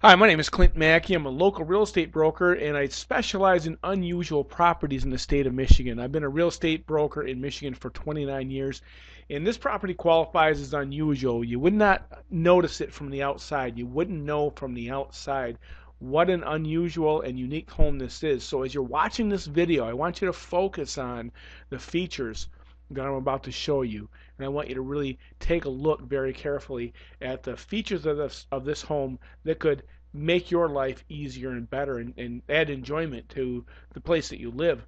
Hi, my name is Clint Maki. I'm a local real estate broker and I specialize in unusual properties in the state of Michigan. I've been a real estate broker in Michigan for 29 years, and this property qualifies as unusual. You would not notice it from the outside. You wouldn't know from the outside what an unusual and unique home this is. So, as you're watching this video, I want you to focus on the features that I'm about to show you. And I want you to really take a look very carefully at the features of this home that could make your life easier and better and add enjoyment to the place that you live.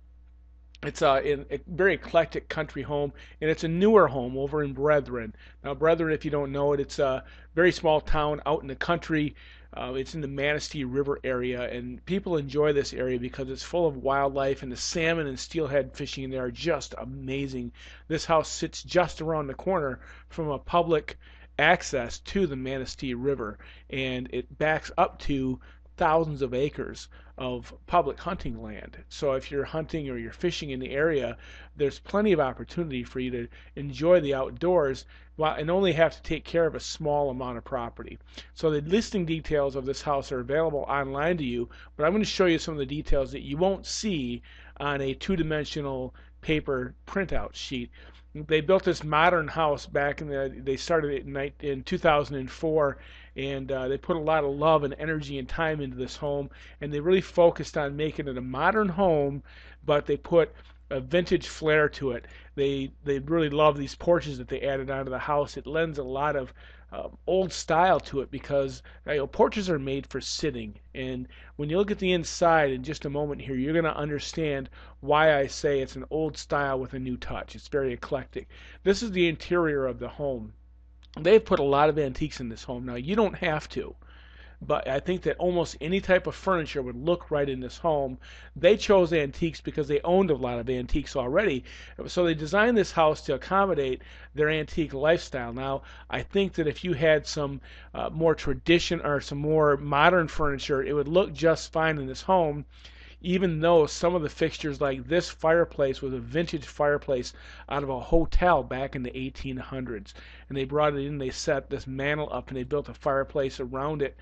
It's a very eclectic country home, and it's a newer home over in Brethren. Now, Brethren, if you don't know it, it's a very small town out in the country. It's in the Manistee River area, and people enjoy this area because it's full of wildlife, and the salmon and steelhead fishing there are just amazing. This house sits just around the corner from a public access to the Manistee River, and it backs up to thousands of acres of public hunting land. So if you're hunting or you're fishing in the area, there's plenty of opportunity for you to enjoy the outdoors and only have to take care of a small amount of property. So the listing details of this house are available online to you, but I'm going to show you some of the details that you won't see on a two-dimensional paper printout sheet. They built this modern house back they started it in 2004, and they put a lot of love and energy and time into this home, and they really focused on making it a modern home, but they put a vintage flair to it. They really love these porches that they added onto the house. It lends a lot of old style to it because porches are made for sitting. And when you look at the inside in just a moment here, you're going to understand why I say it's an old style with a new touch. It's very eclectic. This is the interior of the home. They've put a lot of antiques in this home. Now, you don't have to, but I think that almost any type of furniture would look right in this home. They chose antiques because they owned a lot of antiques already, so they designed this house to accommodate their antique lifestyle. Now, I think that if you had some more tradition or some more modern furniture, it would look just fine in this home, even though some of the fixtures, like this fireplace, was a vintage fireplace out of a hotel back in the 1800s. And they brought it in, they set this mantle up, and they built a fireplace around it.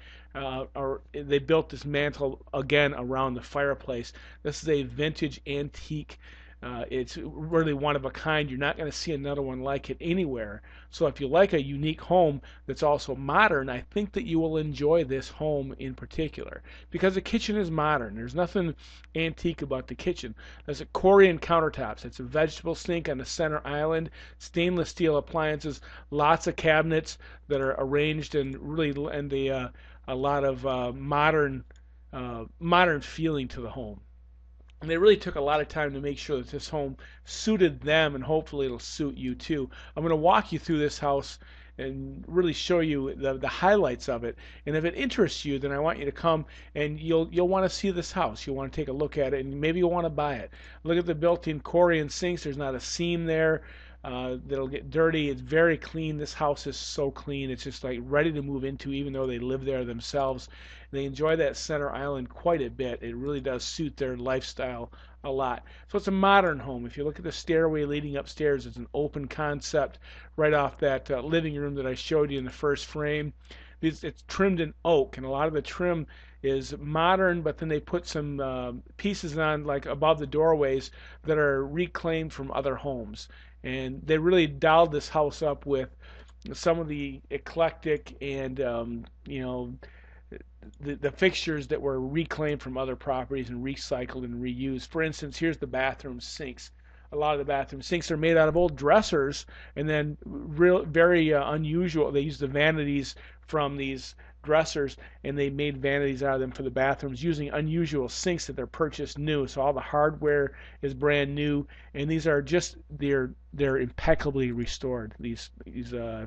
Or they built this mantle again around the fireplace. This is a vintage antique. It's really one of a kind. You're not going to see another one like it anywhere. So if you like a unique home that's also modern, I think that you will enjoy this home in particular because the kitchen is modern. There's nothing antique about the kitchen. There's a Korean countertops. It's a vegetable sink on the center island, stainless steel appliances, lots of cabinets that are arranged and really and a lot of modern feeling to the home. And they really took a lot of time to make sure that this home suited them, and hopefully it'll suit you too. I'm going to walk you through this house and really show you the highlights of it. And if it interests you, then I want you to come and you'll want to see this house. You'll want to take a look at it, and maybe you'll want to buy it. Look at the built-in Korean sinks. There's not a seam there that'll get dirty. It's very clean. This house is so clean. It's just like ready to move into, even though they live there themselves. They enjoy that center island quite a bit. It really does suit their lifestyle a lot. So it's a modern home. If you look at the stairway leading upstairs, it's an open concept right off that living room that I showed you in the first frame. It's trimmed in oak, and a lot of the trim is modern, but then they put some pieces on, like above the doorways, that are reclaimed from other homes. And they really dialed this house up with some of the eclectic and the fixtures that were reclaimed from other properties and recycled and reused. For instance, here's the bathroom sinks. A lot of the bathroom sinks are made out of old dressers, and then very unusual. They used the vanities from these dressers, and they made vanities out of them for the bathrooms using unusual sinks that they're purchased new. So all the hardware is brand new, and these are just they're impeccably restored. These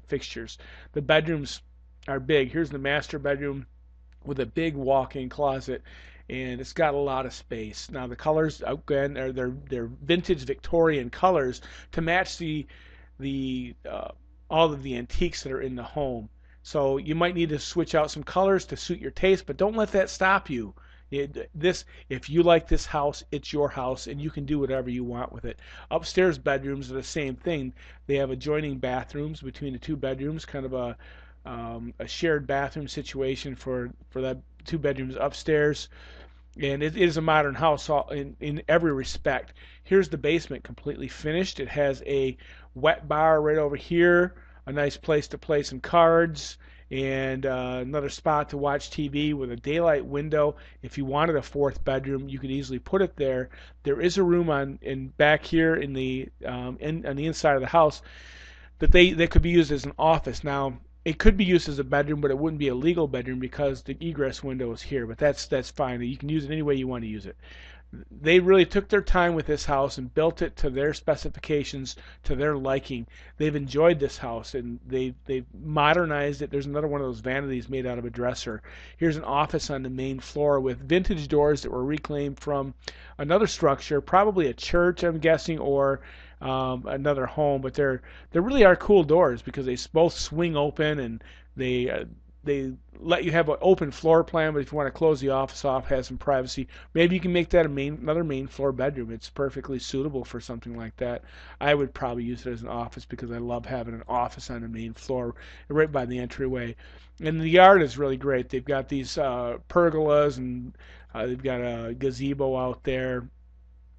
fixtures. The bedrooms are big. Here's the master bedroom with a big walk-in closet, and it's got a lot of space. Now the colors again are they're vintage Victorian colors to match the all of the antiques that are in the home. So you might need to switch out some colors to suit your taste, but don't let that stop you. If you like this house, it's your house, and you can do whatever you want with it. Upstairs bedrooms are the same thing. They have adjoining bathrooms between the two bedrooms, kind of a shared bathroom situation for two bedrooms upstairs, and it is a modern house in every respect. Here's the basement completely finished. It has a wet bar right over here, a nice place to play some cards, and another spot to watch TV with a daylight window. If you wanted a fourth bedroom, you could easily put it there. There is a room in back here in the on the inside of the house that could be used as an office. Now, it could be used as a bedroom, but it wouldn't be a legal bedroom because the egress window is here. But that's fine. You can use it any way you want to use it. They really took their time with this house and built it to their specifications, to their liking. They've enjoyed this house and they've modernized it. There's another one of those vanities made out of a dresser. Here's an office on the main floor with vintage doors that were reclaimed from another structure, probably a church, I'm guessing, or another home. But they really are cool doors because they both swing open, and they let you have an open floor plan, but if you want to close the office off, have some privacy, maybe you can make that another main floor bedroom. It's perfectly suitable for something like that. I would probably use it as an office because I love having an office on the main floor right by the entryway. And the yard is really great. They've got these pergolas, and they've got a gazebo out there.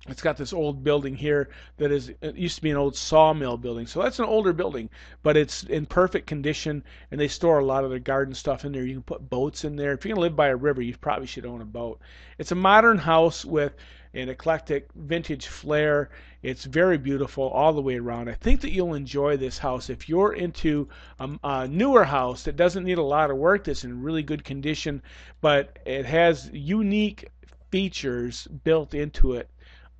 It's got this old building here that it used to be an old sawmill building. So that's an older building, but it's in perfect condition, and they store a lot of their garden stuff in there. You can put boats in there. If you're going to live by a river, you probably should own a boat. It's a modern house with an eclectic vintage flair. It's very beautiful all the way around. I think that you'll enjoy this house. If you're into a newer house that doesn't need a lot of work, that's in really good condition, but it has unique features built into it,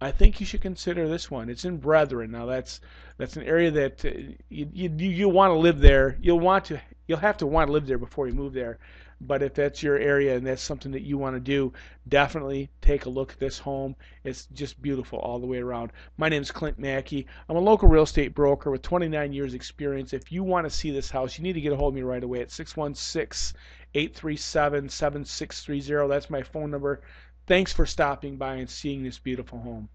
I think you should consider this one. It's in Brethren. Now that's an area that you want to live there. You'll have to want to live there before you move there. But if that's your area and that's something that you want to do, definitely take a look at this home. It's just beautiful all the way around. My name is Clint Maki. I'm a local real estate broker with 29 years experience. If you want to see this house, you need to get a hold of me right away at 616-837-7630. That's my phone number. Thanks for stopping by and seeing this beautiful home.